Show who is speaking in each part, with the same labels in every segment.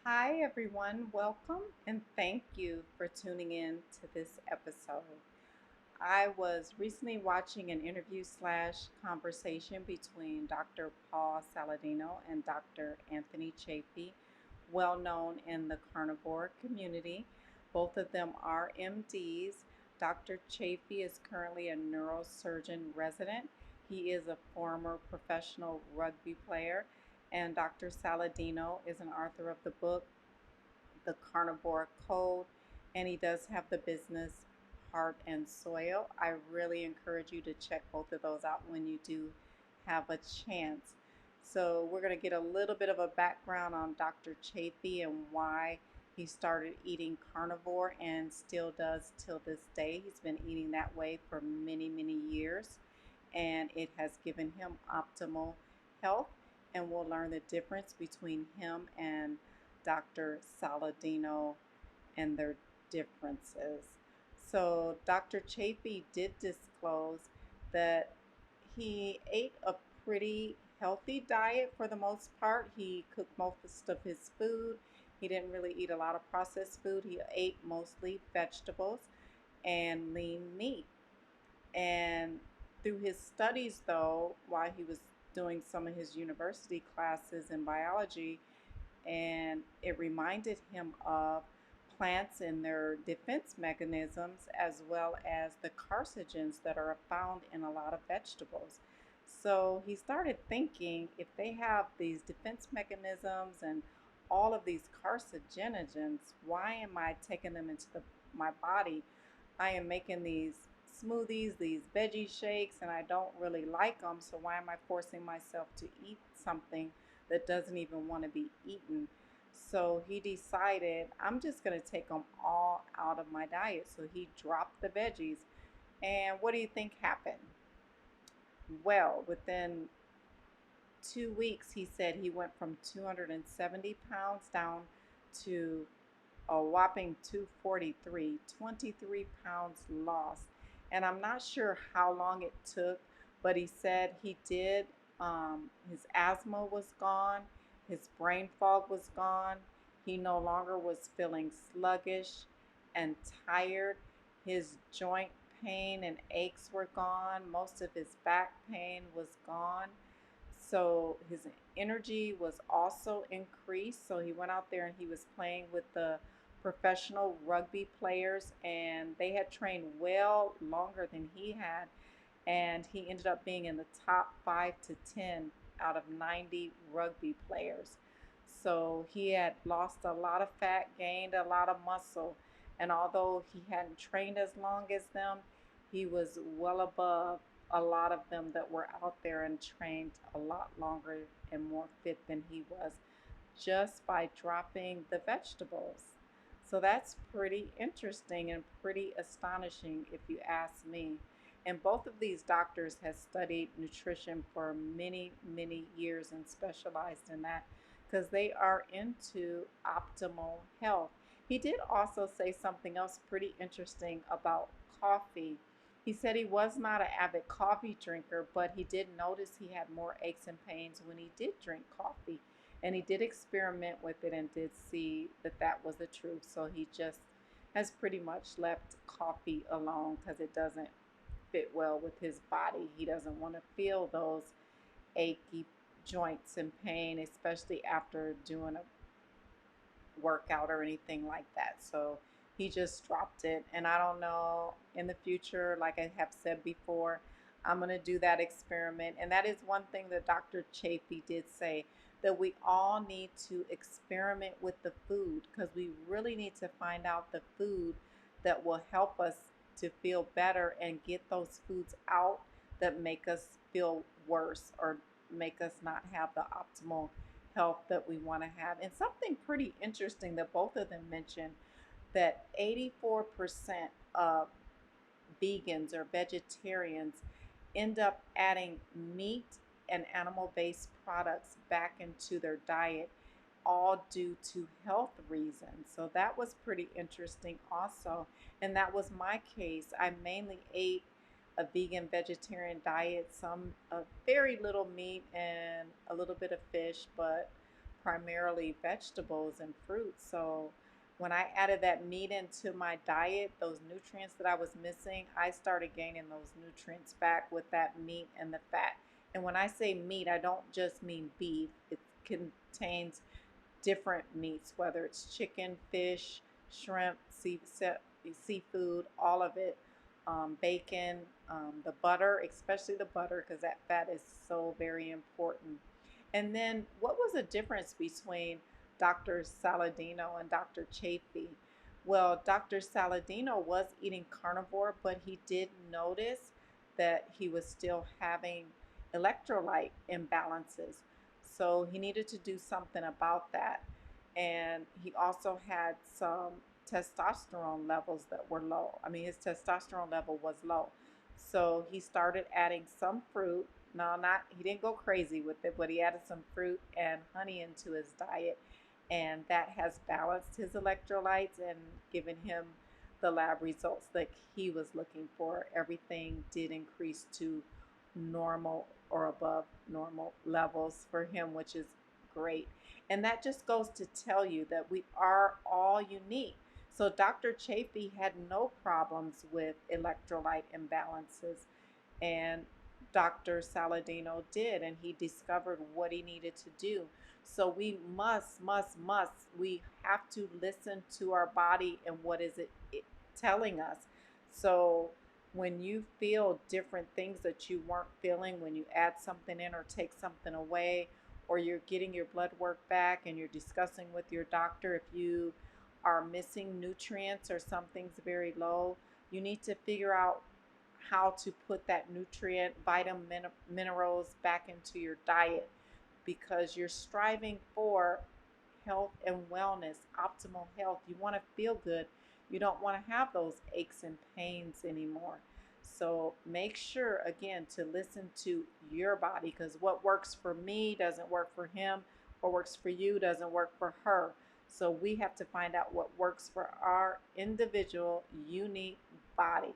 Speaker 1: Hi, everyone. Welcome and thank you for tuning in to this episode. I was recently watching an interview slash conversation between Dr. Paul Saladino and Dr. Anthony Chaffee, well known in the carnivore community. Both of them are MDs. Dr. Chaffee is currently a neurosurgeon resident. He is a former professional rugby player, and Dr. Saladino is an author of the book The Carnivore Code, and he does have the business Heart and Soil. I really encourage you to check both of those out when you do have a chance. So, we're going to get a little bit of a background on Dr. Chaffee and why he started eating carnivore and still does till this day. He's been eating that way for many, many years, and it has given him optimal health. And we'll learn the difference between him and Dr. Saladino and their differences. So, Dr. Chaffee did disclose that he ate a pretty healthy diet for the most part. He cooked most of his food. He didn't really eat a lot of processed food. He ate mostly vegetables and lean meat. And through his studies, though, while he was doing some of his university classes in biology, and it reminded him of plants and their defense mechanisms as well as the carcinogens that are found in a lot of vegetables. So he started thinking, if they have these defense mechanisms and all of these carcinogens, why am I taking them into my body? I am making these smoothies, these veggie shakes, and I don't really like them. So why am I forcing myself to eat something that doesn't even want to be eaten? So he decided, I'm just going to take them all out of my diet. So he dropped the veggies. And what do you think happened? Well, within 2 weeks, he said he went from 270 pounds down to a whopping 243, 23 pounds lost. And I'm not sure how long it took, but he said he did. His asthma was gone, his brain fog was gone, he no longer was feeling sluggish and tired. His joint pain and aches were gone, most of his back pain was gone. So his energy was also increased. So he went out there and he was playing with the professional rugby players, and they had trained well longer than he had. And he ended up being in the top 5 to 10 out of 90 rugby players. So he had lost a lot of fat, gained a lot of muscle. And although he hadn't trained as long as them, he was well above a lot of them that were out there and trained a lot longer and more fit than he was, just by dropping the vegetables. So that's pretty interesting and pretty astonishing if you ask me. And both of these doctors has studied nutrition for many, many years and specialized in that because they are into optimal health. He did also say something else pretty interesting about coffee. He said he was not an avid coffee drinker, but he did notice he had more aches and pains when he did drink coffee. And he did experiment with it and did see that that was the truth. So he just has pretty much left coffee alone because it doesn't fit well with his body. He doesn't want to feel those achy joints and pain, especially after doing a workout or anything like that. So he just dropped it. And I don't know, in the future, like I have said before, I'm going to do that experiment. And that is one thing that Dr. Chaffee did say, that we all need to experiment with the food because we really need to find out the food that will help us to feel better and get those foods out that make us feel worse or make us not have the optimal health that we want to have. And something pretty interesting that both of them mentioned, that 84% of vegans or vegetarians end up adding meat and animal based products back into their diet, all due to health reasons. So that was pretty interesting, also. And that was my case. I mainly ate a vegan vegetarian diet, some very little meat and a little bit of fish, but primarily vegetables and fruits. So when I added that meat into my diet, those nutrients that I was missing, I started gaining those nutrients back with that meat and the fat. And when I say meat, I don't just mean beef. It contains different meats, whether it's chicken, fish, shrimp, seafood, all of it, bacon, the butter, especially the butter, because that fat is so very important. And then, what was the difference between Dr. Saladino and Dr. Chaffee? Well, Dr. Saladino was eating carnivore, but he did notice that he was still having electrolyte imbalances. So he needed to do something about that. And he also had some testosterone levels that were low. I mean, his testosterone level was low. So he started adding some fruit. No, not he didn't go crazy with it, but he added some fruit and honey into his diet, and that has balanced his electrolytes and given him the lab results that he was looking for. Everything did increase to normal or above normal levels for him, which is great. And that just goes to tell you that we are all unique. So Dr. Chaffee had no problems with electrolyte imbalances, and Dr. Saladino did, and he discovered what he needed to do. So we must, we have to listen to our body and what is it telling us. So when you feel different things that you weren't feeling, when you add something in or take something away, or you're getting your blood work back and you're discussing with your doctor if you are missing nutrients or something's very low, you need to figure out how to put that nutrient, minerals back into your diet, because you're striving for health and wellness, optimal health. You want to feel good. You don't want to have those aches and pains anymore. So make sure, again, to listen to your body, because what works for me doesn't work for him. What works for you doesn't work for her. So we have to find out what works for our individual, unique body.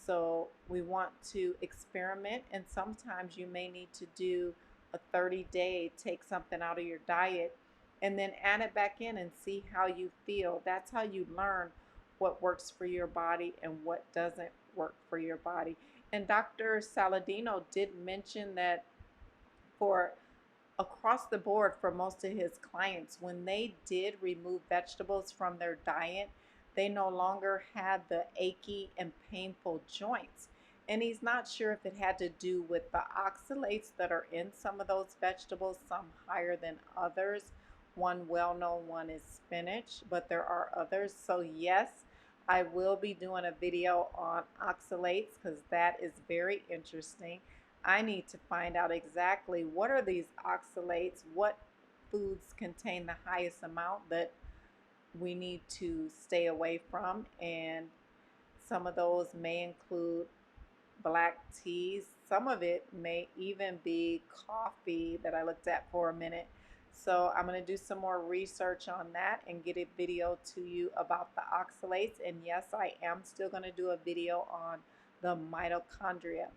Speaker 1: So we want to experiment, and sometimes you may need to do a 30-day, take something out of your diet and then add it back in and see how you feel. That's how you learn what works for your body and what doesn't work for your body. And Dr. Saladino did mention that for across the board for most of his clients, when they did remove vegetables from their diet, they no longer had the achy and painful joints. And he's not sure if it had to do with the oxalates that are in some of those vegetables, some higher than others. One well-known one is spinach, but there are others. So yes, I will be doing a video on oxalates because that is very interesting. I need to find out exactly what are these oxalates, what foods contain the highest amount that we need to stay away from, and some of those may include black teas. Some of it may even be coffee that I looked at for a minute. So I'm going to do some more research on that and get a video to you about the oxalates. And yes, I am still going to do a video on the mitochondria.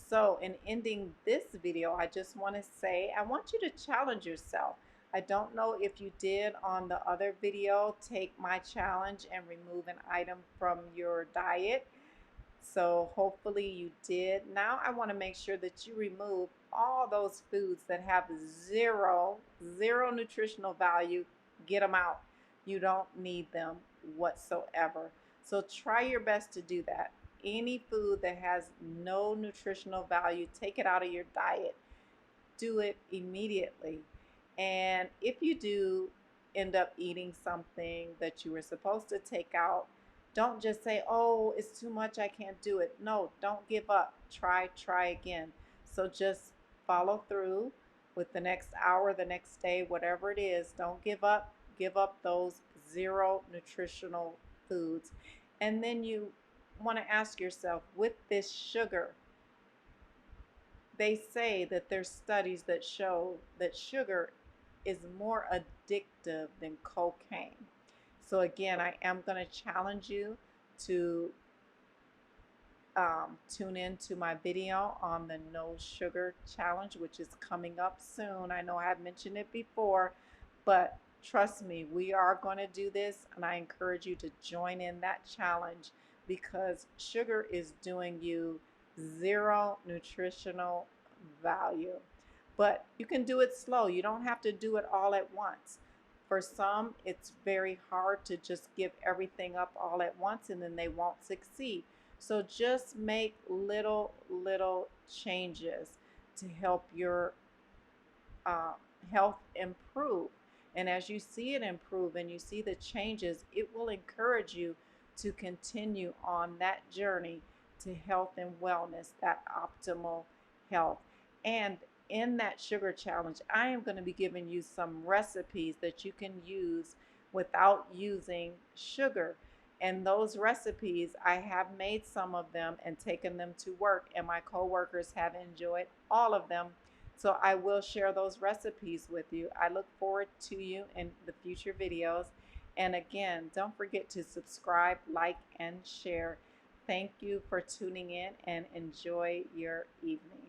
Speaker 1: So in ending this video, I just want to say I want you to challenge yourself. I don't know if you did on the other video, take my challenge and remove an item from your diet. So hopefully you did. Now I want to make sure that you remove all those foods that have zero nutritional value. Get them out. You don't need them whatsoever. So try your best to do that. Any food that has no nutritional value, take it out of your diet. Do it immediately. And if you do end up eating something that you were supposed to take out, don't just say, oh, it's too much, I can't do it. No, don't give up. Try again. So just follow through with the next hour, the next day, whatever it is. Don't give up. Give up those zero nutritional foods. And then you want to ask yourself, with this sugar, they say that there's studies that show that sugar is more addictive than cocaine. So again, I am going to challenge you to tune in to my video on the no sugar challenge, which is coming up soon. I know I have mentioned it before, But trust me, we are going to do this, and I encourage you to join in that challenge because sugar is doing you zero nutritional value. But you can do it slow. You don't have to do it all at once. For some, it's very hard to just give everything up all at once and then they won't succeed. So just make little changes to help your uh, health improve. And as you see it improve and you see the changes, it will encourage you to continue on that journey to health and wellness, that optimal health. And in that sugar challenge, I am going to be giving you some recipes that you can use without using sugar. And those recipes, I have made some of them and taken them to work, and my coworkers have enjoyed all of them. So I will share those recipes with you. I look forward to you in the future videos. And again, don't forget to subscribe, like, and share. Thank you for tuning in and enjoy your evening.